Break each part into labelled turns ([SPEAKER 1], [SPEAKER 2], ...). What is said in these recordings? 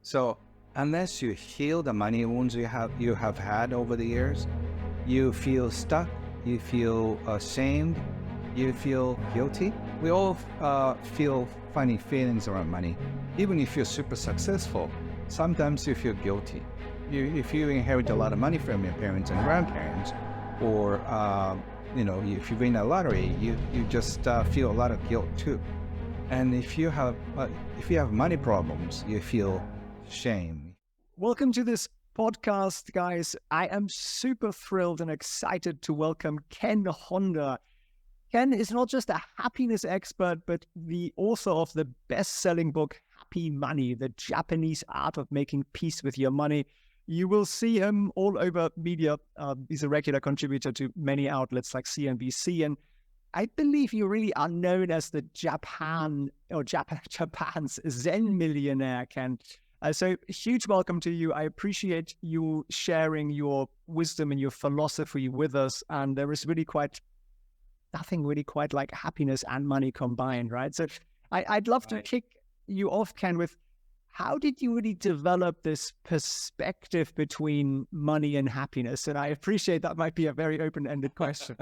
[SPEAKER 1] So unless you heal the money wounds you have had over the years, you feel stuck, you feel ashamed, you feel guilty. We all feel funny feelings around money. Even if you're super successful, sometimes you feel guilty. If you inherit a lot of money from your parents and grandparents, or if you win a lottery, you just feel a lot of guilt too. And if you have money problems, you feel shame.
[SPEAKER 2] Welcome to this podcast, guys. I am super thrilled and excited to welcome Ken Honda. Ken is not just a happiness expert, but the author of the best-selling book, Happy Money, The Japanese Art of Making Peace with Your Money. You will see him all over media. He's a regular contributor to many outlets like CNBC, and I believe you really are known as the Japan's Zen millionaire, Ken. So huge welcome to you. I appreciate you sharing your wisdom and your philosophy with us. And there is nothing really quite like happiness and money combined, right? So I'd love to kick you off, Ken, with how did you really develop this perspective between money and happiness? And I appreciate that might be a very open-ended question.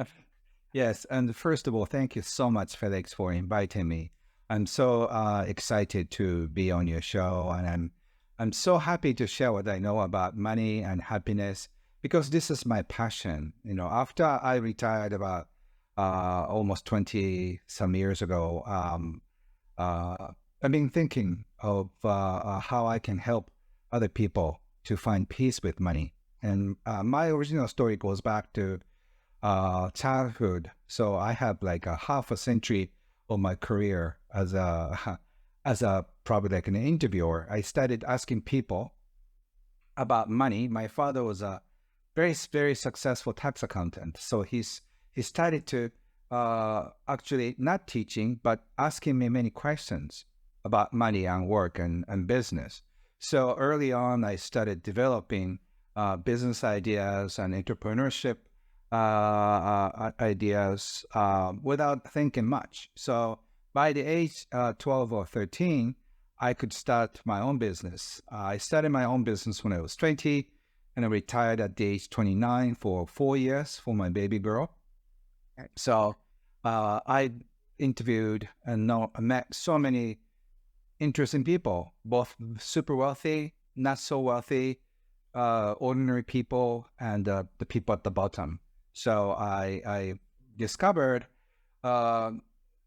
[SPEAKER 1] Yes, and first of all, thank you so much, Felix, for inviting me. I'm so excited to be on your show, and I'm so happy to share what I know about money and happiness, because this is my passion. After I retired about almost 20 some years ago, I've been thinking of how I can help other people to find peace with money. And my original story goes back to childhood. So I have like a half a century of my career as a probably like an interviewer. I started asking people about money. My father was a very, very successful tax accountant. So he started to actually not teaching, but asking me many questions about money and work and business. So early on, I started developing business ideas and entrepreneurship ideas without thinking much. So by the age 12 or 13, I could start my own business. I started my own business when I was 20, and I retired at the age 29 for 4 years for my baby girl. So I interviewed and met so many interesting people, both super wealthy, not so wealthy, ordinary people, and the people at the bottom. So I discovered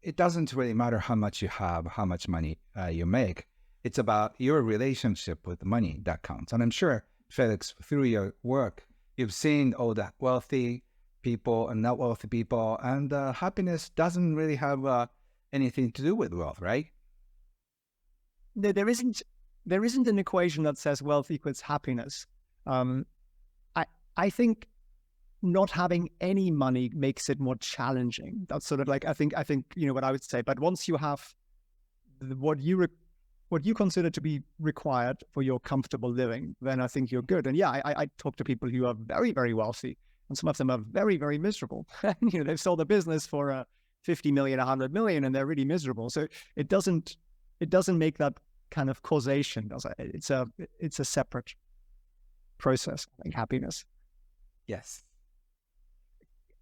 [SPEAKER 1] it doesn't really matter how much you have, how much money you make. It's about your relationship with money that counts. And I'm sure, Felix, through your work, you've seen all the wealthy people and not wealthy people, and happiness doesn't really have anything to do with wealth, right?
[SPEAKER 2] There isn't an equation that says wealth equals happiness. I think not having any money makes it more challenging. That's sort of like, I think what I would say. But once you have what you consider to be required for your comfortable living, then I think you're good. And yeah, I talk to people who are very, very wealthy, and some of them are very, very miserable. They've sold a business for 50 million, 100 million, and they're really miserable. So it doesn't make that kind of causation, does it? It's a separate process, I think, happiness.
[SPEAKER 1] Yes.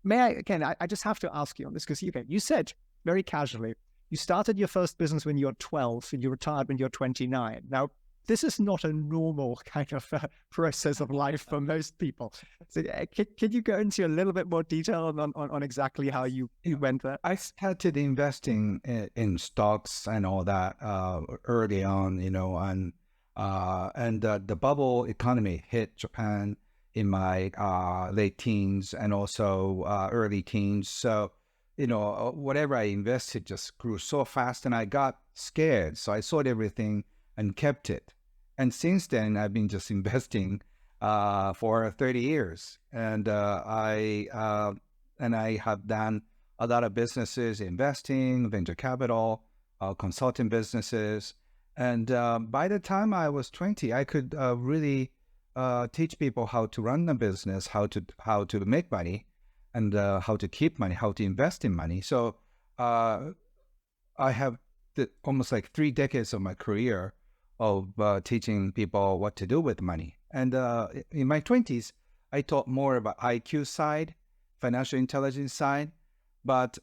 [SPEAKER 2] May I, again, I just have to ask you on this, because you said very casually, you started your first business when you're 12 and you retired when you're 29. Now, this is not a normal kind of process of life for most people. So can you go into a little bit more detail on exactly how you went there?
[SPEAKER 1] I started investing in stocks and all that early on, and the bubble economy hit Japan in my late teens and also early teens. So, whatever I invested just grew so fast, and I got scared. So I sold everything and kept it. And since then, I've been just investing for 30 years. And I have done a lot of businesses, investing, venture capital, consulting businesses. And by the time I was 20, I could really teach people how to run a business, how to make money, and how to keep money, how to invest in money. So I have almost like 3 decades of my career of teaching people what to do with money. And in my 20s, I taught more about IQ side, financial intelligence side. But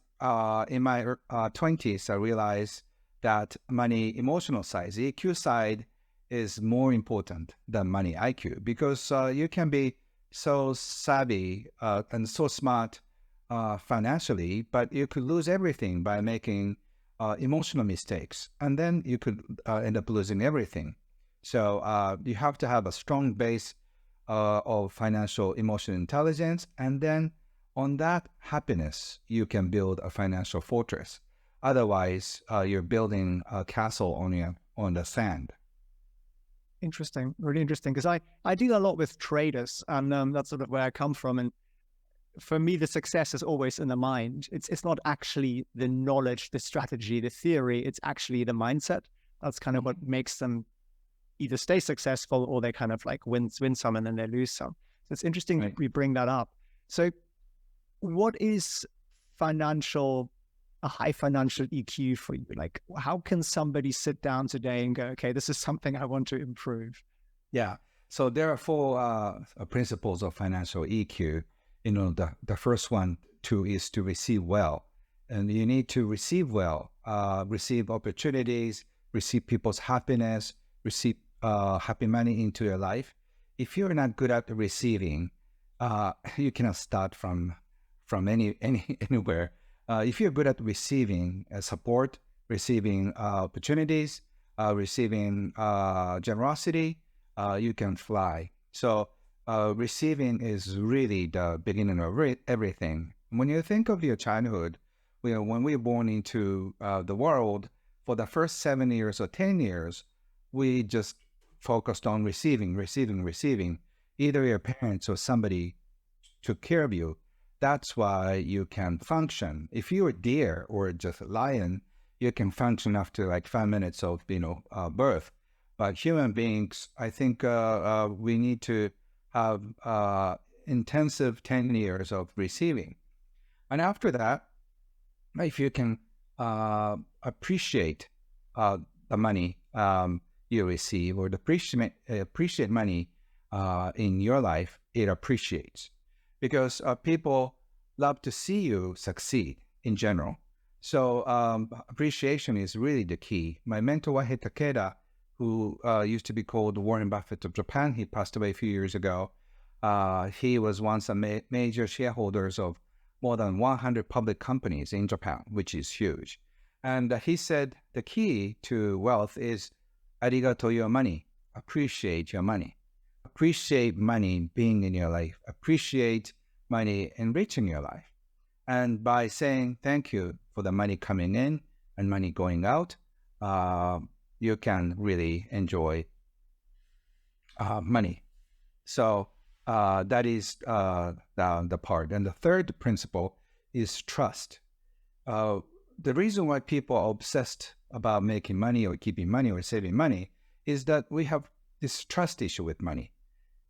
[SPEAKER 1] in my 20s, I realized that money emotional side, the EQ side, is more important than money IQ, because you can be so savvy and so smart financially, but you could lose everything by making emotional mistakes, and then you could end up losing everything. So you have to have a strong base of financial emotional intelligence, and then on that happiness, you can build a financial fortress. Otherwise, you're building a castle on the sand.
[SPEAKER 2] Interesting, really interesting. Because I deal a lot with traders, and that's sort of where I come from. And for me, the success is always in the mind. It's not actually the knowledge, the strategy, the theory. It's actually the mindset. That's kind of what makes them either stay successful, or they kind of like win some and then they lose some. So it's interesting
[SPEAKER 1] Right.
[SPEAKER 2] we bring that up. So what is a high financial EQ for you? Like, how can somebody sit down today and go, okay, this is something I want to improve?
[SPEAKER 1] Yeah. So there are four principles of financial EQ. The first one is to receive well, and you need to receive well, receive opportunities, receive people's happiness, receive happy money into your life. If you're not good at receiving, you cannot start from anywhere. If you're good at receiving support, receiving opportunities, receiving generosity, you can fly. So receiving is really the beginning of everything. When you think of your childhood, when we're born into the world, for the first 7 years or 10 years, we just focused on receiving. Either your parents or somebody took care of you. That's why you can function. If you're a deer or just a lion, you can function after like 5 minutes of birth. But human beings, I think we need to have intensive 10 years of receiving. And after that, if you can appreciate the money you receive, or appreciate money in your life, it appreciates. Because people love to see you succeed in general. So appreciation is really the key. My mentor, Wahei Takeda, who used to be called Warren Buffett of Japan, he passed away a few years ago. He was once a major shareholder of more than 100 public companies in Japan, which is huge. And he said the key to wealth is arigato your money, appreciate your money. Appreciate money being in your life. Appreciate money enriching your life. And by saying thank you for the money coming in and money going out, you can really enjoy money. So that is the part. And the third principle is trust. The reason why people are obsessed about making money or keeping money or saving money is that we have this trust issue with money.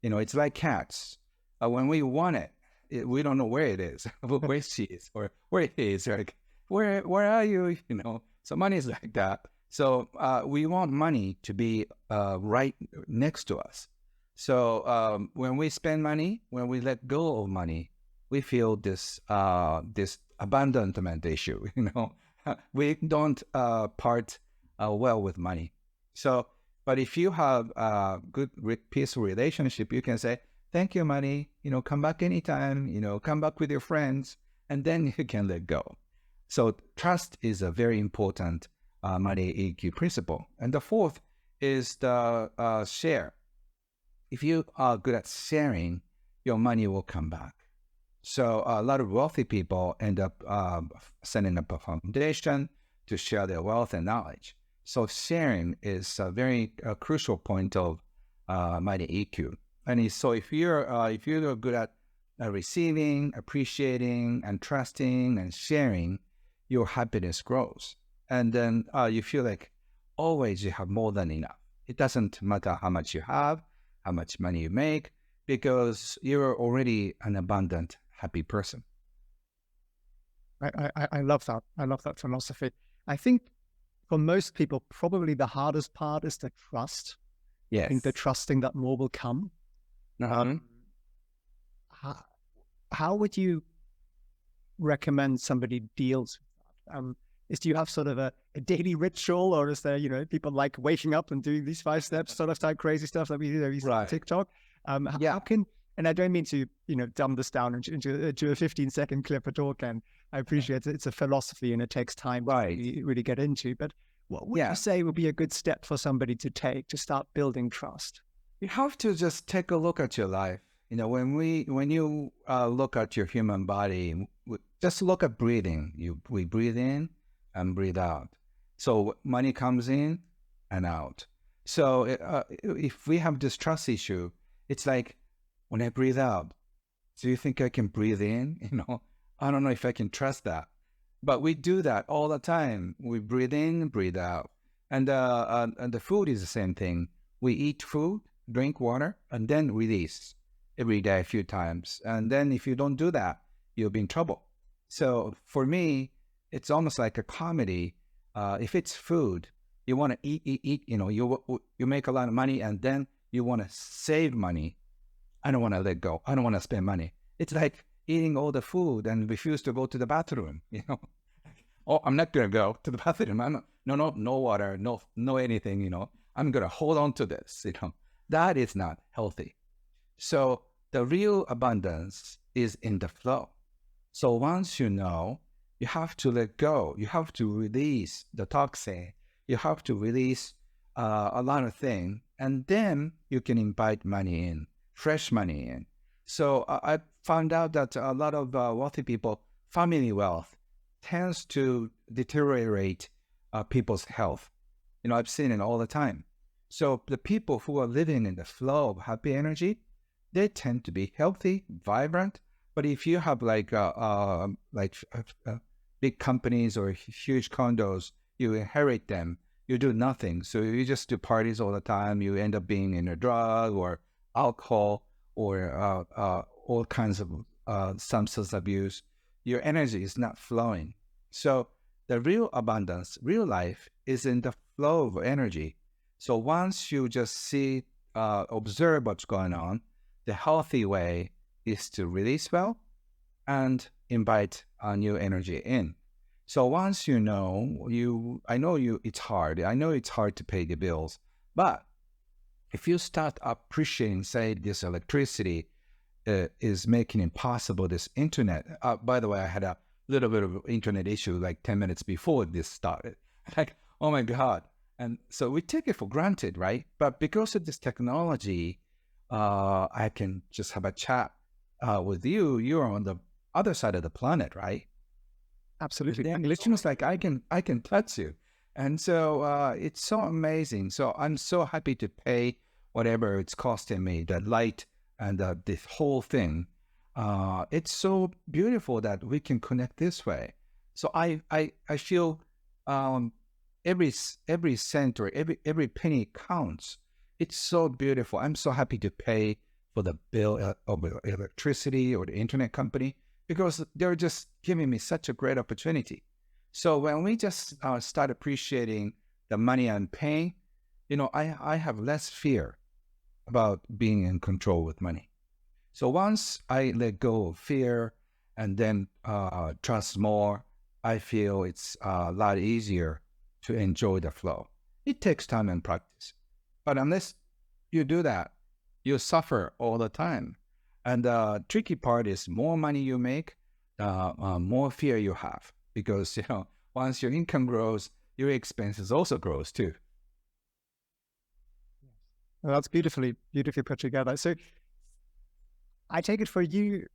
[SPEAKER 1] It's like cats. When we want it, we don't know where it is, where she is, or where it is. Like, where are you? So money is like that. So we want money to be right next to us. So when we spend money, when we let go of money, we feel this abandonment issue. We don't part well with money. So, but if you have a good, peaceful relationship, you can say, thank you, money, come back anytime, come back with your friends, and then you can let go. So trust is a very important money EQ principle. And the fourth is the share. If you are good at sharing, your money will come back. So a lot of wealthy people end up setting up a foundation to share their wealth and knowledge. So sharing is a very crucial point of money EQ. And so if you're good at receiving, appreciating, and trusting and sharing, your happiness grows. And then you feel like always you have more than enough. It doesn't matter how much you have, how much money you make, because you're already an abundant, happy person.
[SPEAKER 2] I love that. I love that philosophy. I think for most people, probably the hardest part is the trust. I think the
[SPEAKER 1] Yes.
[SPEAKER 2] trusting that more will come.
[SPEAKER 1] Uh-huh.
[SPEAKER 2] How, how would you recommend somebody deals with that? Do you have sort of a daily ritual, or is there, people like waking up and doing these 5 steps sort of type crazy stuff that we do on
[SPEAKER 1] Right.
[SPEAKER 2] TikTok?
[SPEAKER 1] Yeah.
[SPEAKER 2] How can, and I don't mean to, dumb this down into a 15-second clip at all, Ken. I appreciate it's a philosophy and it takes time to
[SPEAKER 1] Right.
[SPEAKER 2] really get into, but what would
[SPEAKER 1] Yeah.
[SPEAKER 2] you say would be a good step for somebody to take to start building trust?
[SPEAKER 1] You have to just take a look at your life. When you look at your human body, just look at breathing. We breathe in and breathe out. So money comes in and out. So if we have this trust issue, it's like when I breathe out, do you think I can breathe in? I don't know if I can trust that. But we do that all the time. We breathe in, breathe out. And the food is the same thing. We eat food, drink water, and then release every day a few times. And then if you don't do that, you'll be in trouble. So for me, it's almost like a comedy. If it's food, you want to eat, you make a lot of money and then you want to save money. I don't want to let go. I don't want to spend money. It's like eating all the food and refuse to go to the bathroom, Oh, I'm not going to go to the bathroom. No water, no anything, I'm going to hold on to this, That is not healthy. So the real abundance is in the flow. So once you know, you have to let go. You have to release the toxin. You have to release a lot of things. And then you can invite money in, fresh money in. So I found out that a lot of wealthy people, family wealth, tends to deteriorate people's health. I've seen it all the time. So the people who are living in the flow of happy energy, they tend to be healthy, vibrant. But if you have big companies or huge condos, you inherit them, you do nothing. So you just do parties all the time. You end up being in a drug or alcohol or all kinds of substance abuse. Your energy is not flowing. So the real abundance, real life is in the flow of energy. So once you just see, observe what's going on, the healthy way is to release well and invite a new energy in. So once I know it's hard. I know it's hard to pay the bills, but if you start appreciating, say, this electricity is making impossible this internet. By the way, I had a little bit of internet issue like 10 minutes before this started. Like, oh my God. And so we take it for granted, right? But because of this technology, I can just have a chat with you. You're on the other side of the planet, right?
[SPEAKER 2] Absolutely.
[SPEAKER 1] And it's almost like I can touch you. And so it's so amazing. So I'm so happy to pay whatever it's costing me, the light and this whole thing. It's so beautiful that we can connect this way. So I feel every cent or every penny counts. It's so beautiful. I'm so happy to pay for the bill of electricity or the internet company because they're just giving me such a great opportunity. So when we just start appreciating the money I'm paying, I have less fear about being in control with money. So once I let go of fear and then trust more, I feel it's a lot easier to enjoy the flow. It takes time and practice. But unless you do that, you suffer all the time. And the tricky part is more money you make, more fear you have. Because, once your income grows, your expenses also grows too.
[SPEAKER 2] Well, that's beautifully put together. So I take it for you,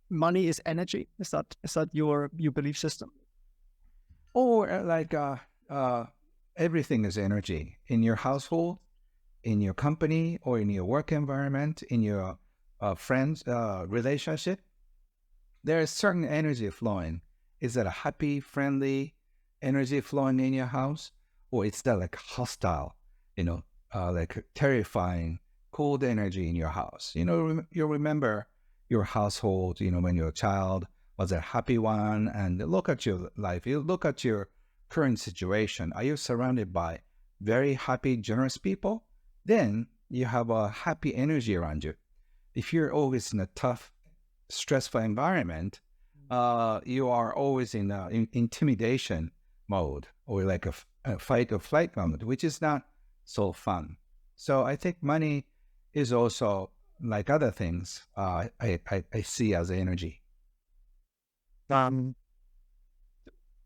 [SPEAKER 2] money is energy. Is that your belief system?
[SPEAKER 1] Or everything is energy in your household, in your company, or in your work environment, in your friends relationship. There is certain energy flowing. Is that a happy, friendly energy flowing in your house, or is that like hostile, like terrifying, cold energy in your house? You remember your household, when you're a child, was a happy one, and look at your life. You look at your current situation? Are you surrounded by very happy, generous people? Then you have a happy energy around you. If you're always in a tough, stressful environment, you are always in intimidation mode, or like a fight or flight mode, which is not so fun. So I think money is also like other things. I see as energy.
[SPEAKER 2] Um,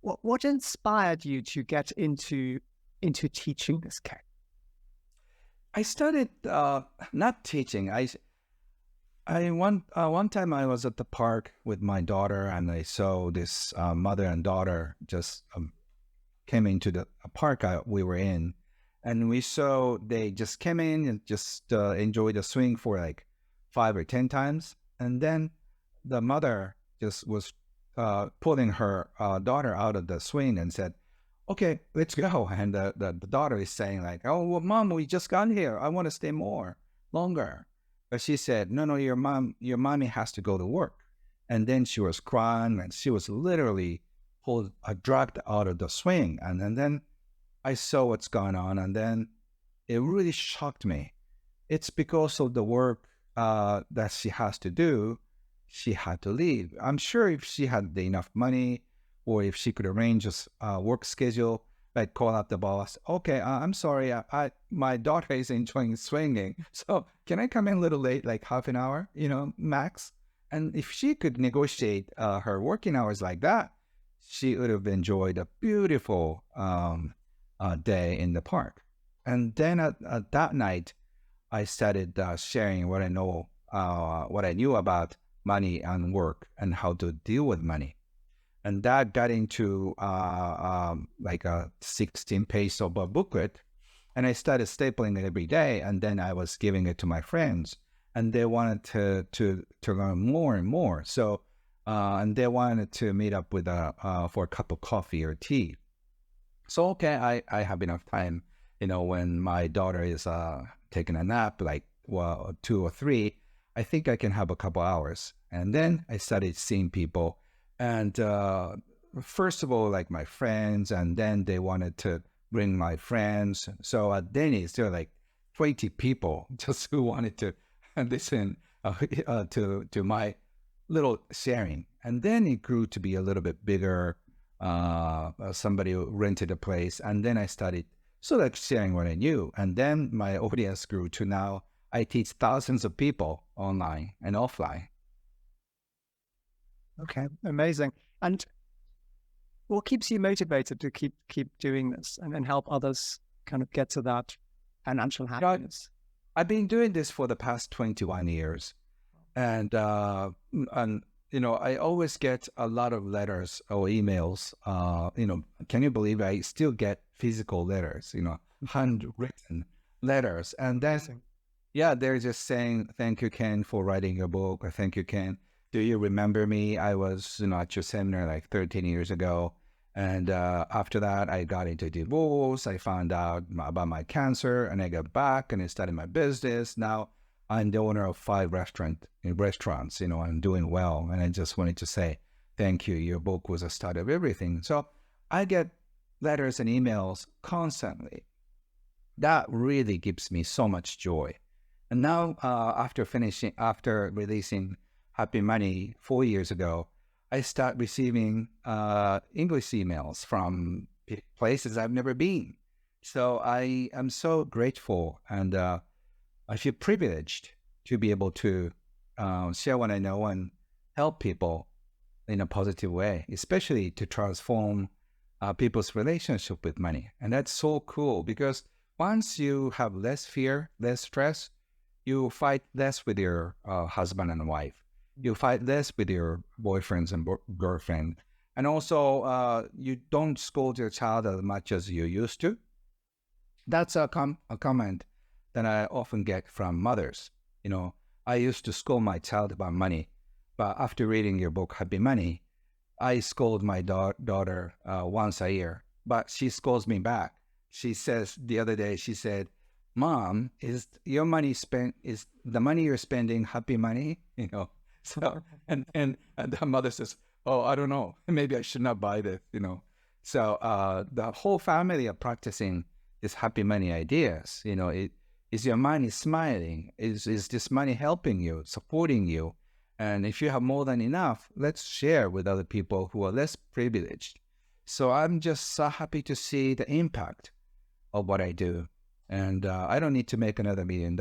[SPEAKER 2] what inspired you to get into teaching this cake?
[SPEAKER 1] I started not teaching. I one time I was at the park with my daughter, and I saw this mother and daughter just came into the park we were in, and we saw they just came in and just enjoyed the swing for like 5 or 10 times, and then the mother just was pulling her daughter out of the swing and said, "Okay, let's go." And the daughter is saying like, "Oh, well, mom, we just got here. I want to stay longer." But she said, "No, your mommy has to go to work." And then she was crying, and she was literally dragged out of the swing. And then I saw what's going on, and then it really shocked me. It's because of the work that she has to do. She had to leave. I'm sure if she had enough money, or if she could arrange a work schedule, like call up the boss. "Okay, I'm sorry, my daughter is enjoying swinging, so can I come in a little late, like half an hour, max?" And if she could negotiate her working hours like that, she would have enjoyed a beautiful day in the park. And then at that night, I started sharing what I know, what I knew about money and work and how to deal with money. And that got into like a 16-page of a booklet. And I started stapling it every day. And then I was giving it to my friends. And they wanted to learn more and more. So, and they wanted to meet up with for a cup of coffee or tea. So, okay, I have enough time, when my daughter is taking a nap, like 2 or 3, I think I can have a couple hours. And then I started seeing people. And first of all, like my friends, and then they wanted to bring my friends. So at Denny's, there were like 20 people just who wanted to listen to my little sharing. And then it grew to be a little bit bigger. Somebody rented a place, and then I started sort of sharing what I knew. And then my audience grew to now I teach thousands of people online and offline.
[SPEAKER 2] Okay, amazing. And what keeps you motivated to keep doing this and help others kind of get to that financial happiness?
[SPEAKER 1] I've been doing this for the past 21 years, and I always get a lot of letters or emails. Can you believe I still get physical letters? Handwritten letters, and then they're just saying, "Thank you, Ken, for writing your book," or "Thank you, Ken. Do you remember me? I was, at your seminar like 13 years ago. And after that, I got into divorce. I found out about my cancer, and I got back and I started my business. Now I'm the owner of 5 restaurants, I'm doing well. And I just wanted to say, thank you. Your book was a start of everything." So I get letters and emails constantly. That really gives me so much joy. And now after releasing Happy Money 4 years ago, I start receiving English emails from places I've never been. So I am so grateful, and I feel privileged to be able to share what I know and help people in a positive way, especially to transform people's relationship with money. And that's so cool, because once you have less fear, less stress, you fight less with your husband and wife. You fight less with your boyfriends and girlfriend. And also, you don't scold your child as much as you used to. That's a comment that I often get from mothers. I used to scold my child about money, but after reading your book, Happy Money, I scold my daughter once a year, but she scolds me back. She says, the other day, she said, "Mom, is the money you're spending happy money?" So, and the mother says, "Oh, I don't know. Maybe I should not buy this." So the whole family are practicing this happy money ideas. Is your money smiling? Is this money helping you, supporting you? And if you have more than enough, let's share with other people who are less privileged. So I'm just so happy to see the impact of what I do. And I don't need to make another $1 million.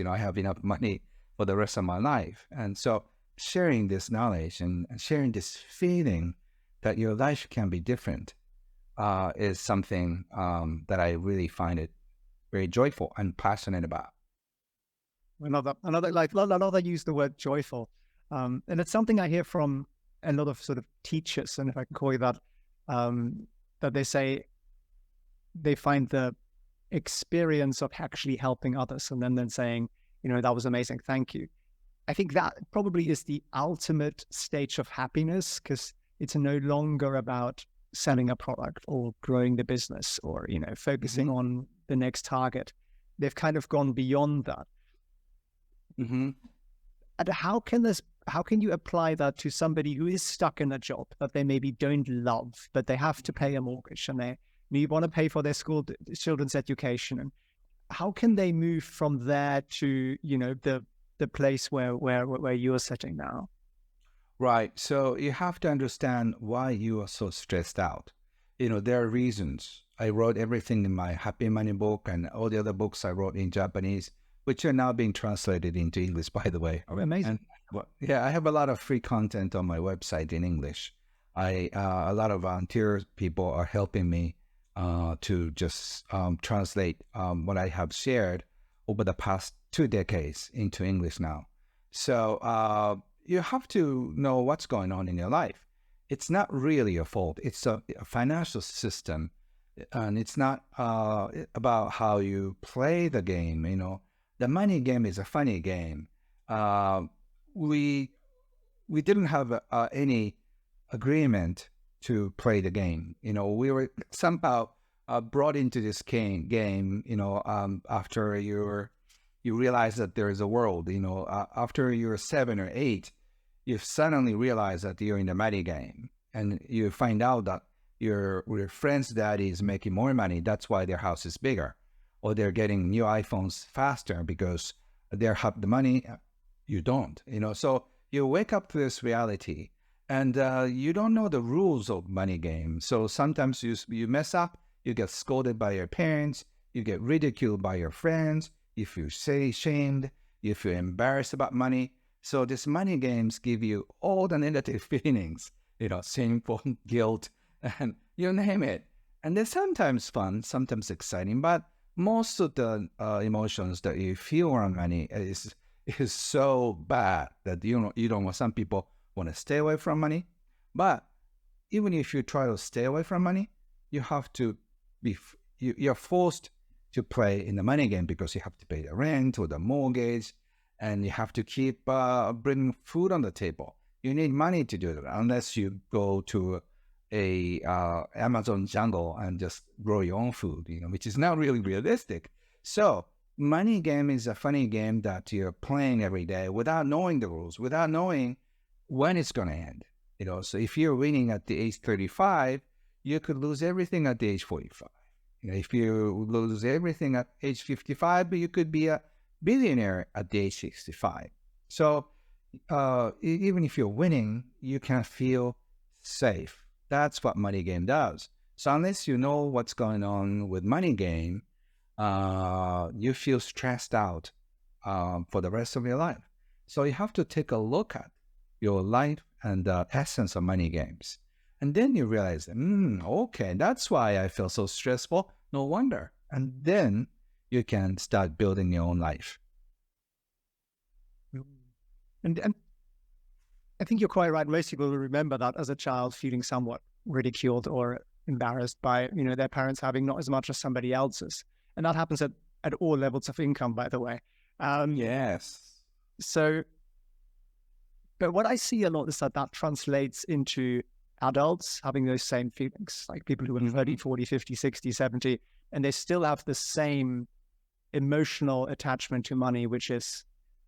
[SPEAKER 1] I have enough money for the rest of my life. And so sharing this knowledge and sharing this feeling that your life can be different is something that I really find it very joyful and passionate about.
[SPEAKER 2] Another use the word joyful. And it's something I hear from a lot of sort of teachers, and if I can call you that, that they say they find the experience of actually helping others and then saying, that was amazing, thank you. I think that probably is the ultimate stage of happiness, because it's no longer about selling a product or growing the business or, focusing on the next target. They've kind of gone beyond that.
[SPEAKER 1] Mm-hmm.
[SPEAKER 2] And how can you apply that to somebody who is stuck in a job that they maybe don't love, but they have to pay a mortgage and they want to pay for their children's education? And how can they move from there to, the place where you're sitting now?
[SPEAKER 1] Right. So you have to understand why you are so stressed out. There are reasons. I wrote everything in my Happy Money book and all the other books I wrote in Japanese, which are now being translated into English, by the way.
[SPEAKER 2] Oh, amazing.
[SPEAKER 1] And, I have a lot of free content on my website in English. A lot of volunteer people are helping me to just translate what I have shared over the past 2 decades into English now. So you have to know what's going on in your life. It's not really your fault. It's a financial system, and it's not about how you play the game. The money game is a funny game. We didn't have any agreement to play the game. We were somehow brought into this game. After you realize that there is a world. After you're 7 or 8, you suddenly realize that you're in the money game, and you find out that your friend's daddy is making more money. That's why their house is bigger, or they're getting new iPhones faster because they have the money. You don't. So you wake up to this reality, and you don't know the rules of money game. So sometimes you mess up, you get scolded by your parents, you get ridiculed by your friends, you feel shamed, you feel embarrassed about money. So these money games give you all the negative feelings, shameful, guilt, and you name it. And they're sometimes fun, sometimes exciting, but most of the emotions that you feel around money is so bad that you don't want. Some people want to stay away from money, but even if you try to stay away from money, you have to you're forced to play in the money game because you have to pay the rent or the mortgage, and you have to keep bringing food on the table. You need money to do that, unless you go to a Amazon jungle and just grow your own food, which is not really realistic. So money game is a funny game that you're playing every day without knowing the rules, without knowing when it's going to end. So if you're winning at the age 35, you could lose everything at the age 45. If you lose everything at age 55, you could be a billionaire at the age 65. So even if you're winning, you can feel safe. That's what money game does. So unless you know what's going on with money game, you feel stressed out for the rest of your life. So you have to take a look at your life and the essence of money games. And then you realize, okay, that's why I feel so stressful. No wonder. And then you can start building your own life.
[SPEAKER 2] And I think you're quite right. Most people will remember that as a child, feeling somewhat ridiculed or embarrassed by, their parents having not as much as somebody else's. And that happens at all levels of income, by the way.
[SPEAKER 1] Yes.
[SPEAKER 2] So, but what I see a lot is that translates into adults having those same feelings, like people who are 30, 40, 50, 60, 70, and they still have the same emotional attachment to money, which is,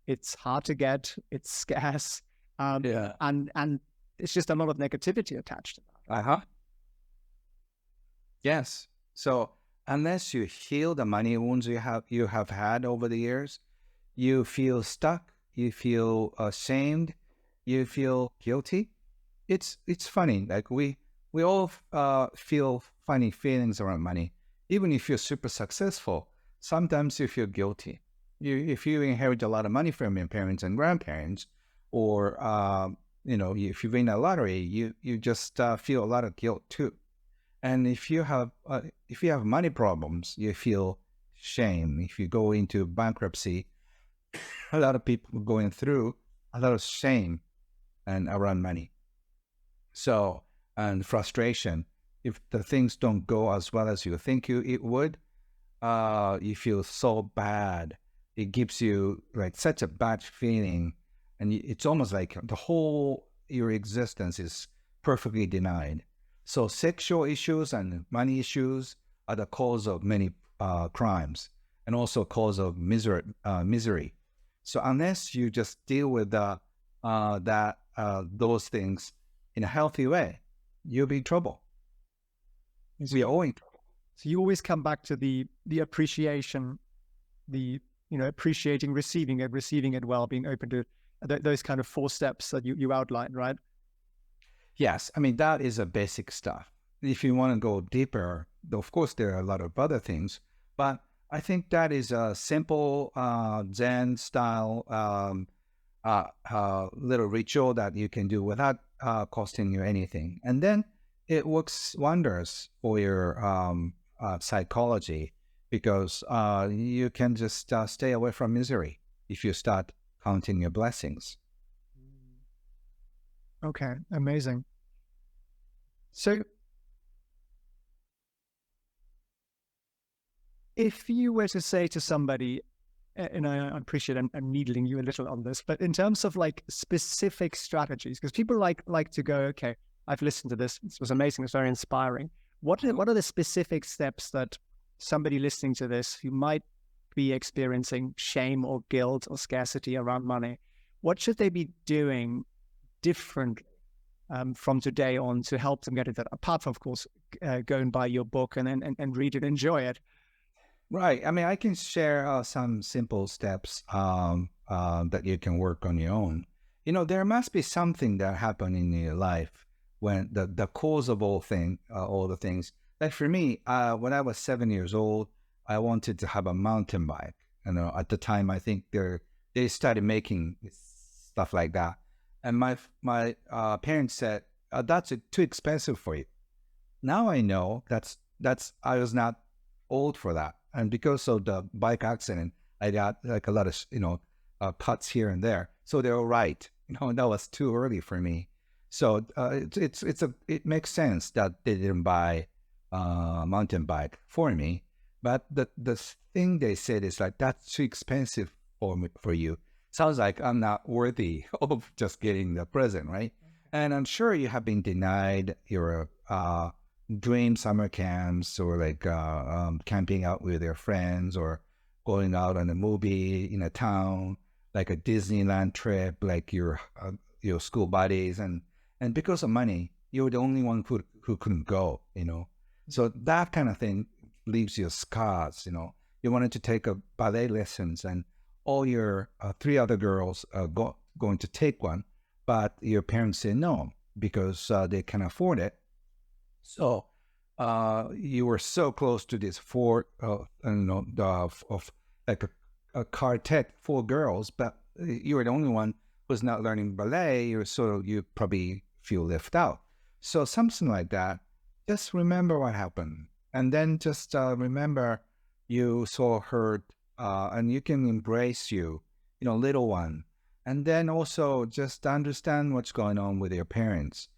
[SPEAKER 2] it's hard to get, it's scarce, and it's just a lot of negativity attached to that.
[SPEAKER 1] Yes. So unless you heal the money wounds you have had over the years, you feel stuck, you feel ashamed, you feel guilty. It's funny. Like we all feel funny feelings around money. Even if you're super successful, sometimes you feel guilty. If you inherit a lot of money from your parents and grandparents, or if you win a lottery, you just feel a lot of guilt too. And if you have money problems, you feel shame. If you go into bankruptcy, a lot of people going through a lot of shame and around money. So, and frustration. If the things don't go as well as you think it would, you feel so bad. It gives you like such a bad feeling, and it's almost like the whole your existence is perfectly denied. So, sexual issues and money issues are the cause of many crimes, and also cause of misery. So, unless you just deal with those things in a healthy way, you'll be in trouble. We are all in trouble.
[SPEAKER 2] So you always come back to the appreciation, the appreciating receiving it well, being open to those kind of 4 steps that you outlined, right?
[SPEAKER 1] Yes, I mean, that is a basic stuff. If you want to go deeper, of course, there are a lot of other things, but I think that is a simple Zen style little ritual that you can do without costing you anything. And then it works wonders for your psychology, because you can just stay away from misery if you start counting your blessings.
[SPEAKER 2] Okay, amazing. So if you were to say to somebody, and I appreciate I'm needling you a little on this, but in terms of like specific strategies, because people like to go, okay, I've listened to this. This was amazing. It's very inspiring. What are the specific steps that somebody listening to this who might be experiencing shame or guilt or scarcity around money, what should they be doing differently from today on to help them get it? That apart from, of course, go and buy your book and read it, enjoy it.
[SPEAKER 1] Right. I mean, I can share some simple steps that you can work on your own. There must be something that happened in your life when the cause of all the things. Like for me, when I was 7 years old, I wanted to have a mountain bike. At the time, I think they started making stuff like that, and my parents said that's too expensive for you. Now I know that's I was not old for that, and because of the bike accident, I got like a lot of cuts here and there. So they were right. That was too early for me. So it makes sense that they didn't buy a mountain bike for me. But the thing they said is like that's too expensive for you. Sounds like I'm not worthy of just getting the present, right? And I'm sure you have been denied your dream summer camps, or like camping out with your friends, or going out on a movie in a town, like a Disneyland trip, like your school buddies, and because of money, you're the only one who couldn't go. So that kind of thing leaves you scars. You wanted to take a ballet lessons, and all your 3 other girls are going to take one, but your parents say no because they can afford it. So you were so close to this of like a quartet, 4 girls, but you were the only one who's not learning ballet. You probably feel left out. So something like that. Just remember what happened, and then just remember you saw hurt, and you can embrace little one, and then also just understand what's going on with your parents.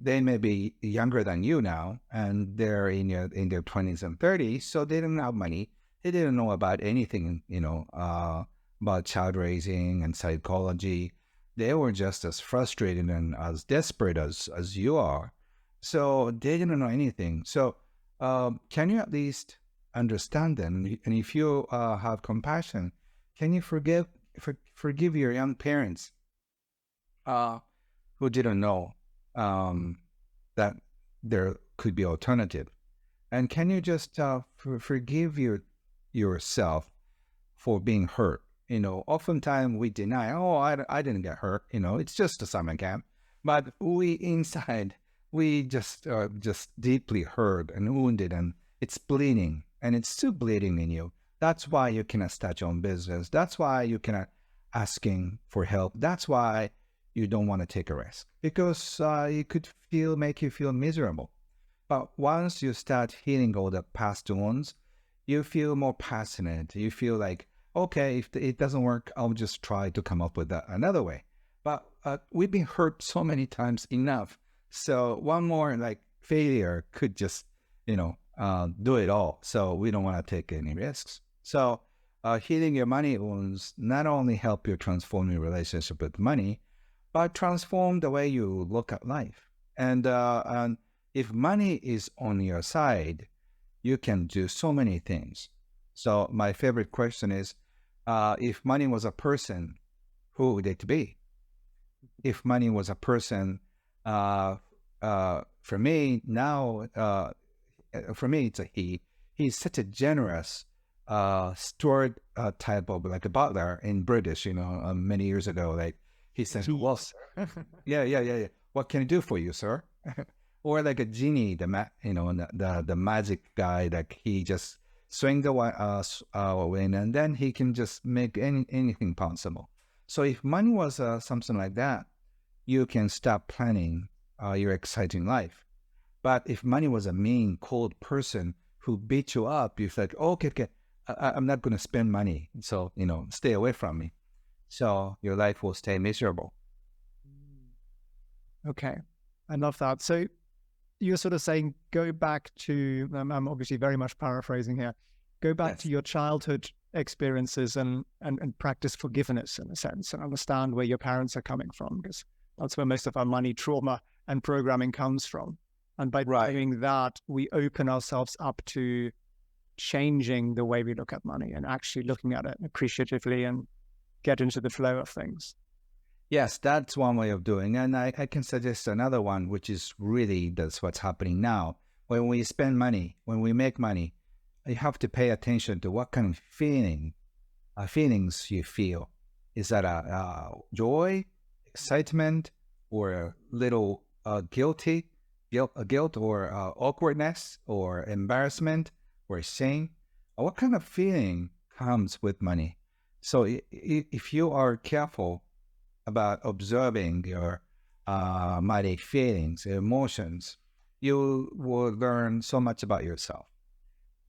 [SPEAKER 1] They may be younger than you now, and they're in their 20s and 30s, so they didn't have money. They didn't know about anything, about child raising and psychology. They were just as frustrated and as desperate as you are. So they didn't know anything. So can you at least understand them? And if you have compassion, can you forgive your young parents who didn't know that there could be alternative? And can you just forgive yourself for being hurt? Oftentimes we deny, oh, I didn't get hurt. It's just a summer camp. But we inside, we just deeply hurt and wounded, and it's bleeding, and it's still bleeding in you. That's why you cannot start your own business. That's why you cannot asking for help. That's why you don't want to take a risk, because it could make you feel miserable. But once you start healing all the past wounds, you feel more passionate. You feel like, okay, if it doesn't work, I'll just try to come up with another way. But we've been hurt so many times enough. So one more failure could just, do it all. So we don't want to take any risks. So healing your money wounds not only help you transform your relationship with money, but transform the way you look at life. And if money is on your side, you can do so many things. So my favorite question is, if money was a person, who would it be? If money was a person, for me now, for me it's a he. He's such a generous steward type of like a butler in British, many years ago. Like he says, "Well, sir, yeah. What can I do for you, sir?" Or like a genie, the magic guy, like he just swing the wind, and then he can just make anything possible. So if money was something like that, you can start planning your exciting life. But if money was a mean, cold person who beat you up, you're like, okay, I'm not going to spend money. So, stay away from me. So your life will stay miserable.
[SPEAKER 2] Okay. I love that. So you're sort of saying, go back to, I'm obviously very much paraphrasing here, go back to your childhood experiences and practice forgiveness in a sense, and understand where your parents are coming from, because that's where most of our money trauma and programming comes from. And by doing that, we open ourselves up to changing the way we look at money and actually looking at it appreciatively and get into the flow of things.
[SPEAKER 1] Yes, that's one way of doing it. And I can suggest another one, which is really that's what's happening now. When we spend money, when we make money, you have to pay attention to what kind of feelings you feel. Is that a joy, excitement, or a little guilt, or awkwardness, or embarrassment, or shame? What kind of feeling comes with money? So if you are careful about observing your money feelings, emotions, you will learn so much about yourself.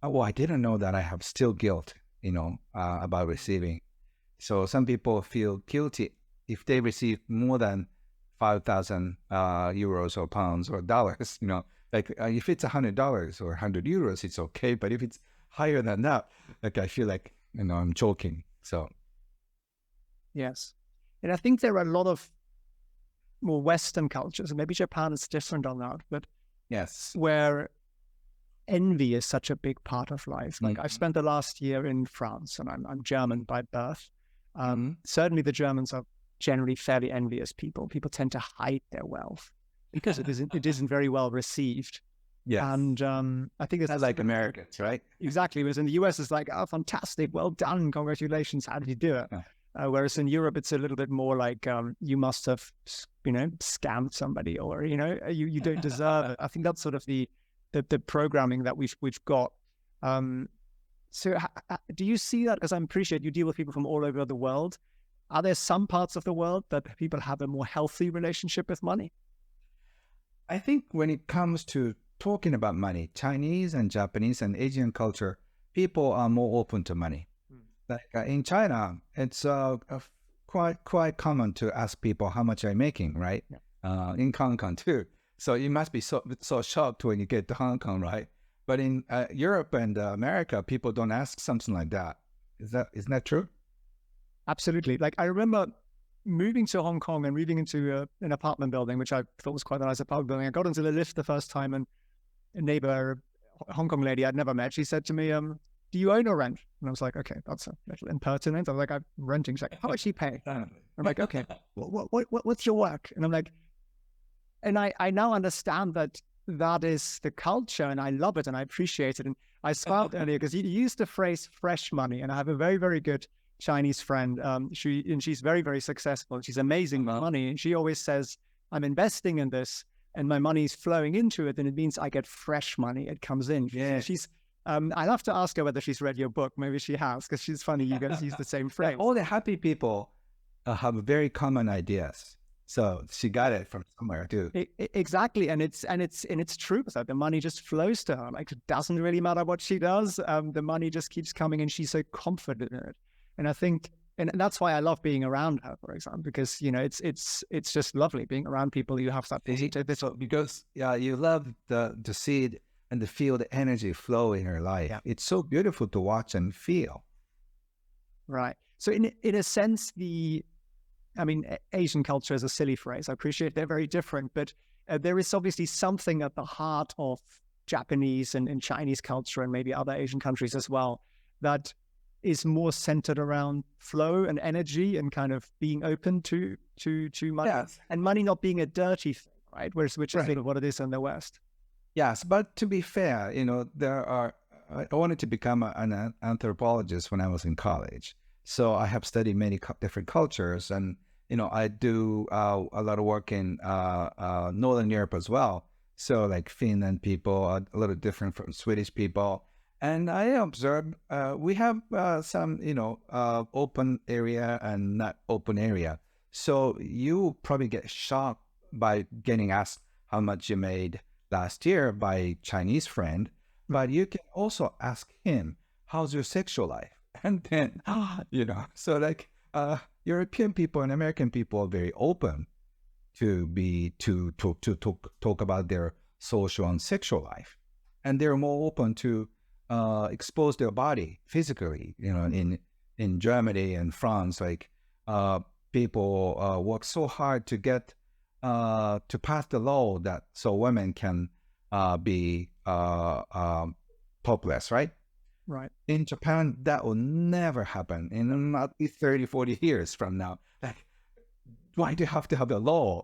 [SPEAKER 1] Oh, I didn't know that I have still guilt, about receiving. So some people feel guilty if they receive more than 5,000 euros or pounds or dollars. If it's $100 or 100 euros, it's okay. But if it's higher than that, I feel like I'm choking. So
[SPEAKER 2] yes, and I think there are a lot of more Western cultures, and maybe Japan is different on that, but
[SPEAKER 1] yes,
[SPEAKER 2] where envy is such a big part of life. Like I've spent the last year in France, and I'm German by birth. Certainly the Germans are generally fairly envious people. People tend to hide their wealth because it isn't very well received.
[SPEAKER 1] Yeah,
[SPEAKER 2] and I think it's
[SPEAKER 1] like Americans, right?
[SPEAKER 2] Exactly. Whereas in the US, it's like, oh, fantastic, well done, congratulations. How did you do it? Whereas in Europe, it's a little bit more like you must have, scammed somebody, or you don't deserve it. I think that's sort of the programming that we've got. So do you see that? Because I appreciate you deal with people from all over the world. Are there some parts of the world that people have a more healthy relationship with money?
[SPEAKER 1] I think when it comes to talking about money, Chinese and Japanese and Asian culture, people are more open to money. Like in China, it's quite common to ask people how much I'm making, right? Yeah. In Hong Kong too. So you must be so shocked when you get to Hong Kong, right? But in Europe and America, people don't ask something like that. Isn't that true?
[SPEAKER 2] Absolutely. Like I remember moving to Hong Kong and moving into an apartment building, which I thought was quite a nice apartment building. I got into the lift the first time, and a neighbor, a Hong Kong lady I'd never met, she said to me, do you own or rent? And I was like, okay, that's a little impertinent. I was like, I'm renting. She's like, how much do you pay? I'm like, okay, what's your work? And I'm like, and I now understand that that is the culture, and I love it and I appreciate it. And I smiled earlier because you used the phrase fresh money, and I have a very, very good Chinese friend. She's very, very successful. She's amazing with money, and she always says, I'm investing in this and my money is flowing into it, and it means I get fresh money. It comes in.
[SPEAKER 1] Yeah.
[SPEAKER 2] I'll have to ask her whether she's read your book. Maybe she has, because she's funny. You guys use the same phrase.
[SPEAKER 1] All the happy people have very common ideas. So she got it from somewhere too.
[SPEAKER 2] Exactly, and it's true. So the money just flows to her. Like, it doesn't really matter what she does. The money just keeps coming, and she's so confident in it. And I think, and that's why I love being around her, for example, because it's just lovely being around people you have that positivity.
[SPEAKER 1] So because you love to see it and to feel the energy flow in her life. Yeah. It's so beautiful to watch and feel.
[SPEAKER 2] Right. So in a sense, Asian culture is a silly phrase. I appreciate they're very different, but there is obviously something at the heart of Japanese and Chinese culture, and maybe other Asian countries as well, that is more centered around flow and energy and kind of being open to money. Yes. And money not being a dirty thing, right? Which is sort of what it is in the West.
[SPEAKER 1] Yes, but to be fair, I wanted to become an anthropologist when I was in college. So I have studied many different cultures, and I do a lot of work in Northern Europe as well. So like Finland people are a little different from Swedish people. And I observed we have some, open area and not open area. So you probably get shocked by getting asked how much you made last year by a Chinese friend, but you can also ask him, how's your sexual life? And then, so like European people and American people are very open to talk about their social and sexual life. And they're more open to expose their body physically. In Germany and France, like people work so hard to get to pass the law that so women can be topless, right?
[SPEAKER 2] Right.
[SPEAKER 1] In Japan, that will never happen in at least 30, 40 years from now. Like, why do you have to have a law,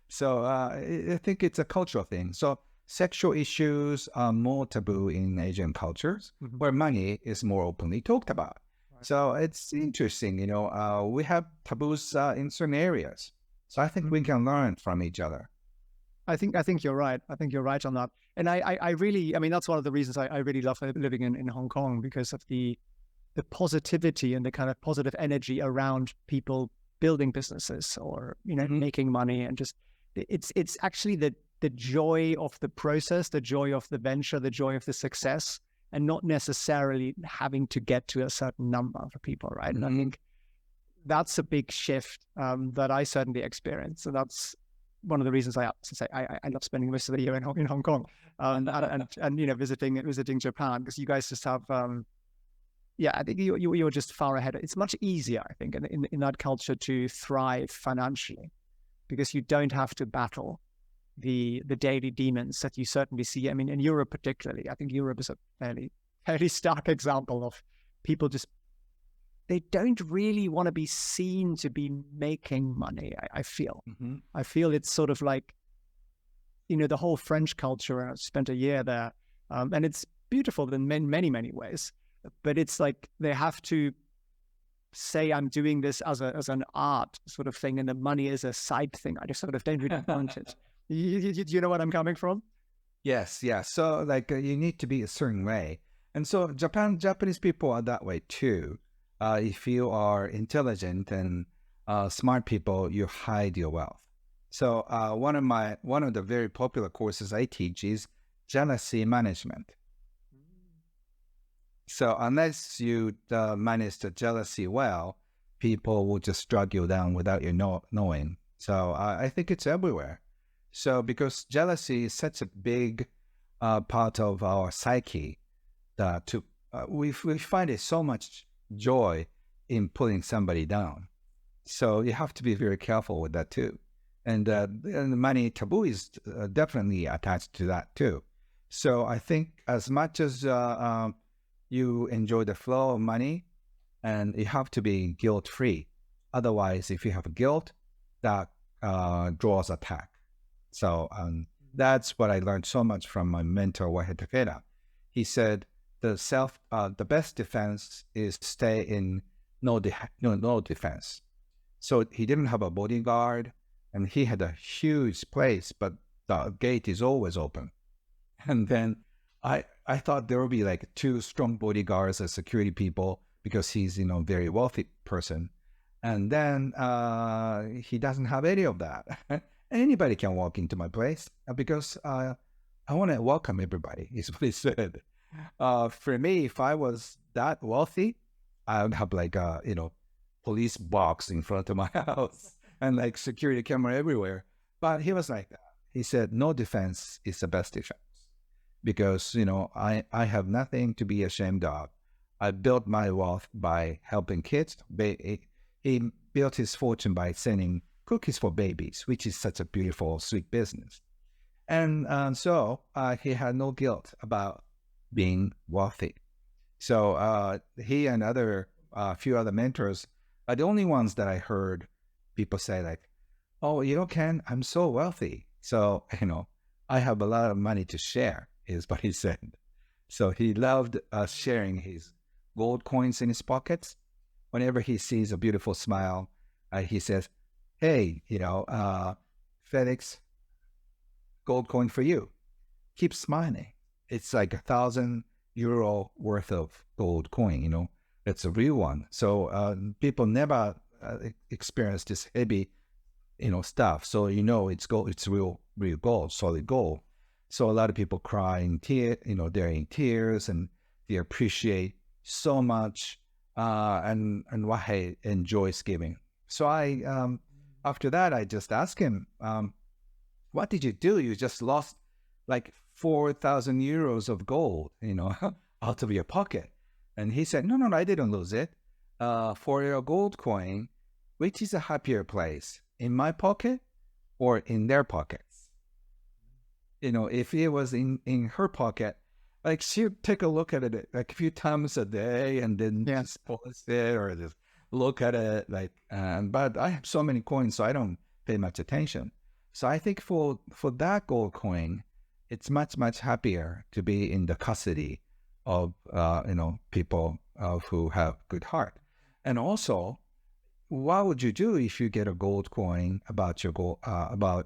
[SPEAKER 1] So I think it's a cultural thing. So sexual issues are more taboo in Asian cultures, where money is more openly talked about. Right. So it's interesting, we have taboos in certain areas. So I think we can learn from each other.
[SPEAKER 2] I think you're right. I think you're right on that. And I really, that's one of the reasons I really love living in Hong Kong, because of the positivity and the kind of positive energy around people building businesses or, making money, and just, it's actually the joy of the process, the joy of the venture, the joy of the success, and not necessarily having to get to a certain number for people, right? And I think that's a big shift that I certainly experienced. And that's one of the reasons I love spending most of the year in Hong Kong and visiting Japan, because you guys just have I think you're just far ahead. It's much easier, I think, in that culture to thrive financially, because you don't have to battle the daily demons that you certainly see. In Europe particularly, I think Europe is a fairly stark example of people they don't really want to be seen to be making money. I feel. I feel it's sort of like, the whole French culture. And I spent a year there, and it's beautiful in many, many ways. But it's like they have to say, I'm doing this as an art sort of thing, and the money is a side thing. I just sort of don't really want it. You know what I'm coming from?
[SPEAKER 1] Yes. So like you need to be a certain way. And so Japanese people are that way too. If you are intelligent and smart people, you hide your wealth. So one of the very popular courses I teach is jealousy management. So unless you manage the jealousy well, people will just drag you down without you knowing. So I think it's everywhere. So because jealousy is such a big part of our psyche, that we find it so much joy in pulling somebody down. So you have to be very careful with that too. And the money taboo is definitely attached to that too. So I think as much as you enjoy the flow of money, and you have to be guilt-free. Otherwise, if you have guilt, that draws attack. So That's what I learned so much from my mentor, Wahe Takeda. He said the best defense is stay in no defense. So he didn't have a bodyguard, and he had a huge place, but the gate is always open. And then I thought there would be like two strong bodyguards as security people because he's very wealthy person. And then he doesn't have any of that. Anybody can walk into my place because I want to welcome everybody, is what he said. For me, if I was that wealthy, I would have like a police box in front of my house and like security camera everywhere. But he was like that. He said, no defense is the best defense because, I have nothing to be ashamed of. I built my wealth by helping kids. He built his fortune by sending cookies for babies, which is such a beautiful, sweet business. And so he had no guilt about being wealthy. So he and a few other mentors are the only ones that I heard people say like, oh, Ken, I'm so wealthy. So, I have a lot of money to share, is what he said. So he loved sharing his gold coins in his pockets. Whenever he sees a beautiful smile, he says, hey, Felix, gold coin for you. Keep smiling. It's like €1,000 worth of gold coin, it's a real one. So people never experience this heavy, stuff. So, it's gold, it's real gold, solid gold. So a lot of people cry in tears, they're in tears and they appreciate so much and Wahe enjoys giving. So after that, I just asked him, what did you do? You just lost like €4,000 of gold, out of your pocket. And he said, no, I didn't lose it. For your gold coin, which is a happier place, in my pocket or in their pockets? If it was in her pocket, like she'd take a look at it like a few times a day and then just pause it or just look at it but I have so many coins, so I don't pay much attention. So I think for that gold coin, it's much, much happier to be in the custody of, people who have good heart. And also, what would you do if you get a gold coin about your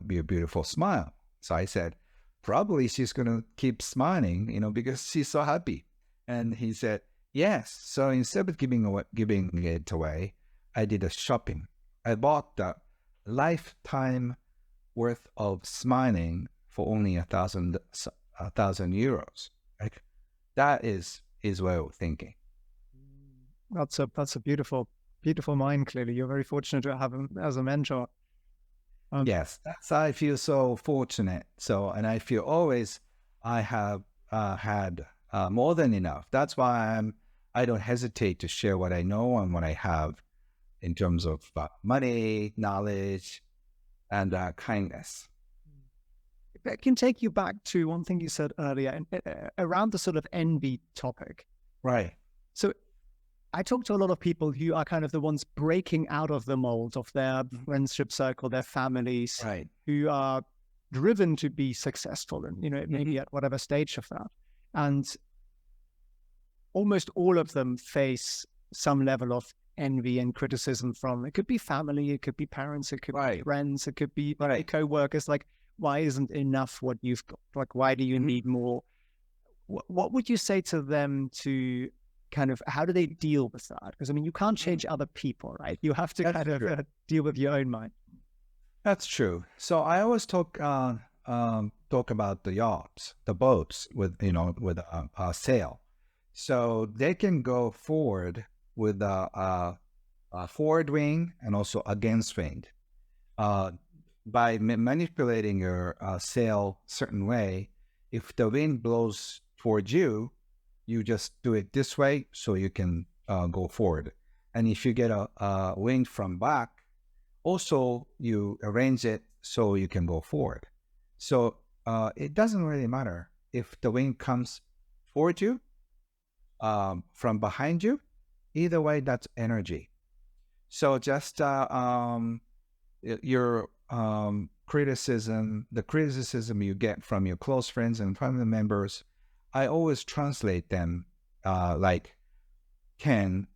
[SPEAKER 1] beautiful smile? So I said, probably she's going to keep smiling, because she's so happy. And he said, yes. So instead of giving it away, I did a shopping. I bought the lifetime worth of smiling for only €1,000. Like that is his way of thinking.
[SPEAKER 2] That's a beautiful mind. Clearly, you're very fortunate to have him as a mentor.
[SPEAKER 1] Yes, I feel so fortunate. So, and I feel always I have had more than enough. That's why I don't hesitate to share what I know and what I have in terms of money, knowledge, and kindness.
[SPEAKER 2] I can take you back to one thing you said earlier around the sort of envy topic.
[SPEAKER 1] Right.
[SPEAKER 2] So I talk to a lot of people who are kind of the ones breaking out of the mold of their friendship circle, their families,
[SPEAKER 1] right,
[SPEAKER 2] who are driven to be successful and, maybe at whatever stage of that. And almost all of them face some level of envy and criticism from, it could be family, it could be parents, it could be friends, it could be co-workers. Like, why isn't enough what you've got? Like, why do you need more? What would you say to them to kind of, how do they deal with that? Because, you can't change other people, right? You have to deal with your own mind.
[SPEAKER 1] That's true. So I always talk about the yachts, the boats with a sail. So they can go forward with a forward wing and also against wing. By manipulating your sail certain way, if the wind blows towards you, you just do it this way so you can go forward. And if you get a wind from back, also you arrange it so you can go forward. So it doesn't really matter if the wind comes toward you, from behind you. Either way, that's energy. So just your the criticism you get from your close friends and family members, I always translate them like, Ken,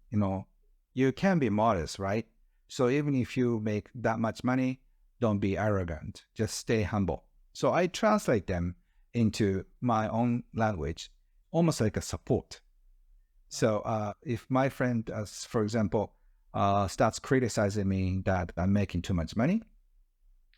[SPEAKER 1] you can be modest, right? So even if you make that much money, don't be arrogant. Just stay humble. So I translate them into my own language, almost like a support. So if my friend, for example, starts criticizing me that I'm making too much money,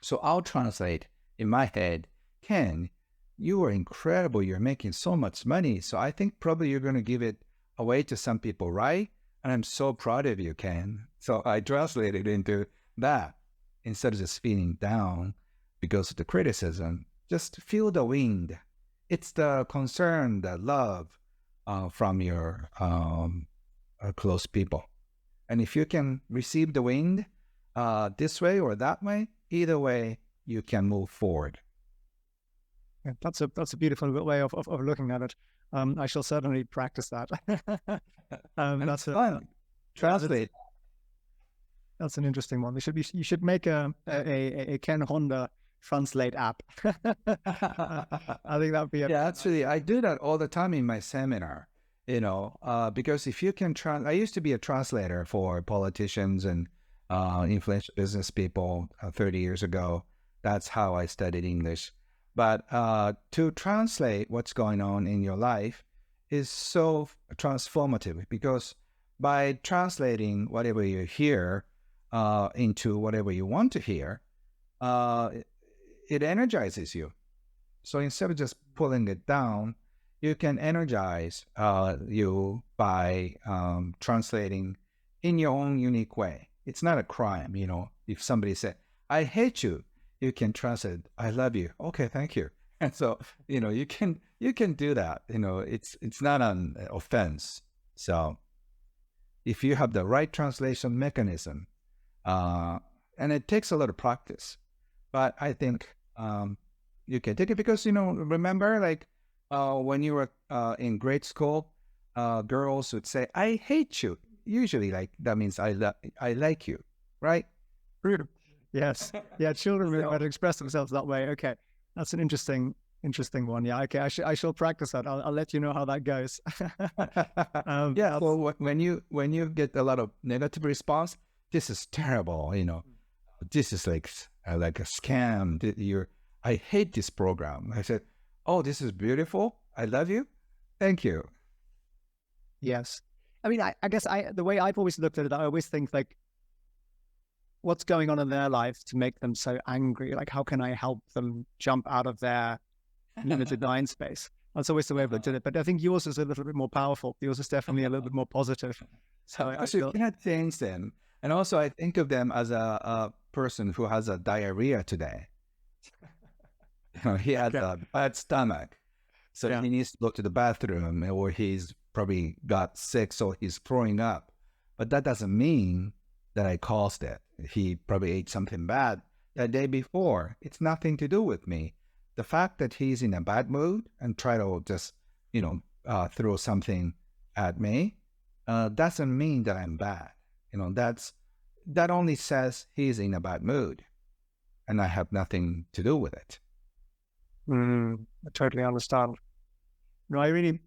[SPEAKER 1] so I'll translate in my head, Ken, you are incredible. You're making so much money. So I think probably you're going to give it away to some people, right? And I'm so proud of you, Ken. So I translate it into that instead of just feeling down because of the criticism. Just feel the wind. It's the concern, the love from your close people. And if you can receive the wind this way or that way, either way, you can move forward.
[SPEAKER 2] Yeah, that's a beautiful way of looking at it. I shall certainly practice that. That's
[SPEAKER 1] fun. Translate.
[SPEAKER 2] That's an interesting one. You should make a Ken Honda translate app. I think that would be
[SPEAKER 1] yeah. Actually, I do that all the time in my seminar. Because if you can I used to be a translator for politicians and influential business people 30 years ago. That's how I studied English. But to translate what's going on in your life is so transformative, because by translating whatever you hear into whatever you want to hear, it energizes you. So instead of just pulling it down, you can energize you by translating in your own unique way. It's not a crime, if somebody said, I hate you, you can translate, I love you. Okay, thank you. And so, you can do that. It's not an offense. So if you have the right translation mechanism, and it takes a lot of practice, but I think you can take it because, remember, like when you were in grade school, girls would say, I hate you. Usually, like, that means I like you, right?
[SPEAKER 2] Yes. Yeah, children would express themselves that way. Okay. That's an interesting one. Yeah, okay. I shall practice that. I'll let you know how that goes.
[SPEAKER 1] Yeah. Well, when you get a lot of negative response, this is terrible, this is like a scam. I hate this program. I said, oh, this is beautiful. I love you. Thank you.
[SPEAKER 2] Yes. I mean, I guess the way I've always looked at it, I always think like, what's going on in their life to make them so angry? Like, how can I help them jump out of their limited mind space? That's always the way I've looked at it. But I think yours is a little bit more powerful. Yours is definitely a little bit more positive. So
[SPEAKER 1] you cannot change them. And also, I think of them as a person who has a diarrhea today. He had a bad stomach. So he needs to go to the bathroom, or he's probably got sick, so he's throwing up. But that doesn't mean that I caused it. He probably ate something bad the day before. It's nothing to do with me. The fact that he's in a bad mood and try to just, throw something at me, doesn't mean that I'm bad. That only says he's in a bad mood, and I have nothing to do with it.
[SPEAKER 2] I totally understand. No, I really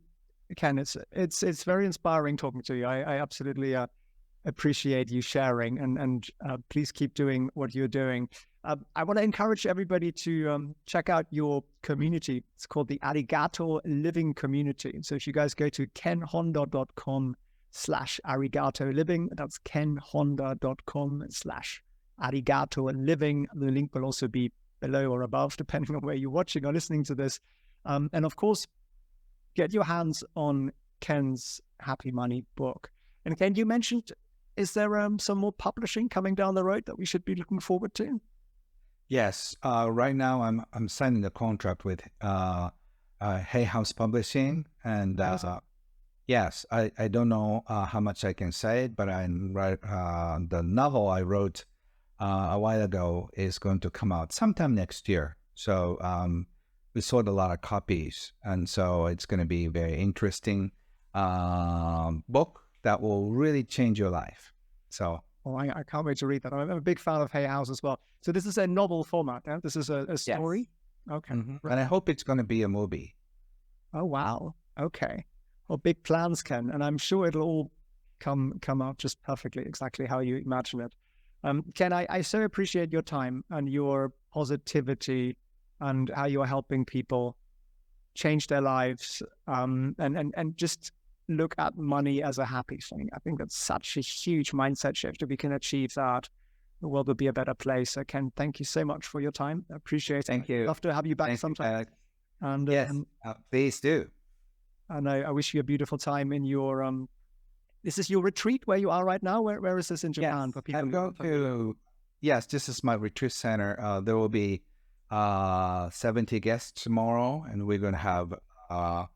[SPEAKER 2] can. It's very inspiring talking to you. I absolutely appreciate you sharing, and please keep doing what you're doing. I want to encourage everybody to check out your community. It's called the Arigato Living Community. So if you guys go to kenhonda.com/Arigato Living, that's kenhonda.com/Arigato Living. The link will also be below or above, depending on where you're watching or listening to this. And of course, get your hands on Ken's Happy Money book. And Ken, you mentioned, is there some more publishing coming down the road that we should be looking forward to?
[SPEAKER 1] Yes. Right now, I'm signing a contract with Hay House Publishing, and yes, I don't know how much I can say, but the novel I wrote a while ago is going to come out sometime next year. So we sold a lot of copies, and so it's going to be a very interesting book that will really change your life. So
[SPEAKER 2] Oh, I can't wait to read that. I'm a big fan of Hay House as well. So this is a novel format. Yeah? This is a
[SPEAKER 1] Yes.
[SPEAKER 2] story. Okay.
[SPEAKER 1] And I hope it's going to be a movie.
[SPEAKER 2] Oh wow. Okay. Well, big plans, Ken, and I'm sure it'll all come out just perfectly, exactly how you imagine it. Ken, I so appreciate your time and your positivity and how you are helping people change their lives, and just look at money as a happy thing. I think that's such a huge mindset shift. If we can achieve that, the world will be a better place. So Ken, thank you so much for your time. I appreciate it.
[SPEAKER 1] Thank you.
[SPEAKER 2] Love to have you back
[SPEAKER 1] Thank you,
[SPEAKER 2] sometime.
[SPEAKER 1] Alex.
[SPEAKER 2] And
[SPEAKER 1] Yes, please do.
[SPEAKER 2] and I wish you a beautiful time in your This is your retreat where you are right now. Where is this in Japan?
[SPEAKER 1] Yes,
[SPEAKER 2] For people
[SPEAKER 1] I'm
[SPEAKER 2] who
[SPEAKER 1] going
[SPEAKER 2] don't know?
[SPEAKER 1] to. Yes, this is my retreat center. There will be 70 guests tomorrow, and we're going to have a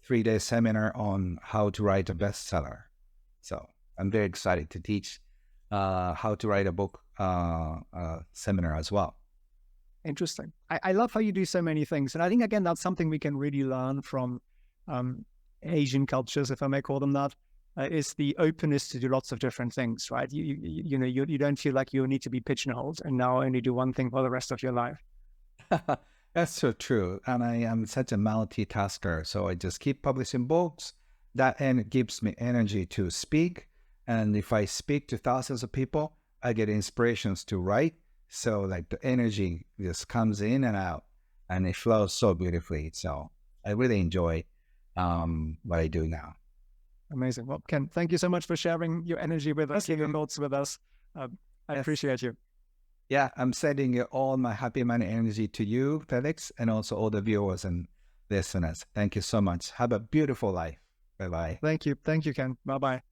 [SPEAKER 1] 3-day seminar on how to write a bestseller. So I'm very excited to teach how to write a book seminar as well.
[SPEAKER 2] Interesting. I love how you do so many things, and I think again that's something we can really learn from Asian cultures, if I may call them that. Is the openness to do lots of different things, right? You don't feel like you need to be pigeonholed and now only do one thing for the rest of your life.
[SPEAKER 1] That's so true. And I am such a multitasker. So I just keep publishing books. That gives me energy to speak. And if I speak to thousands of people, I get inspirations to write. So like the energy just comes in and out and it flows so beautifully. So I really enjoy what I do now.
[SPEAKER 2] Amazing. Well, Ken, thank you so much for sharing your energy with us,
[SPEAKER 1] Thank you.
[SPEAKER 2] your thoughts with us. I
[SPEAKER 1] Yes.
[SPEAKER 2] appreciate you.
[SPEAKER 1] Yeah, I'm sending all my happy money energy to you, Felix, and also all the viewers and listeners. Thank you so much. Have a beautiful life. Bye-bye.
[SPEAKER 2] Thank you. Thank you, Ken. Bye-bye.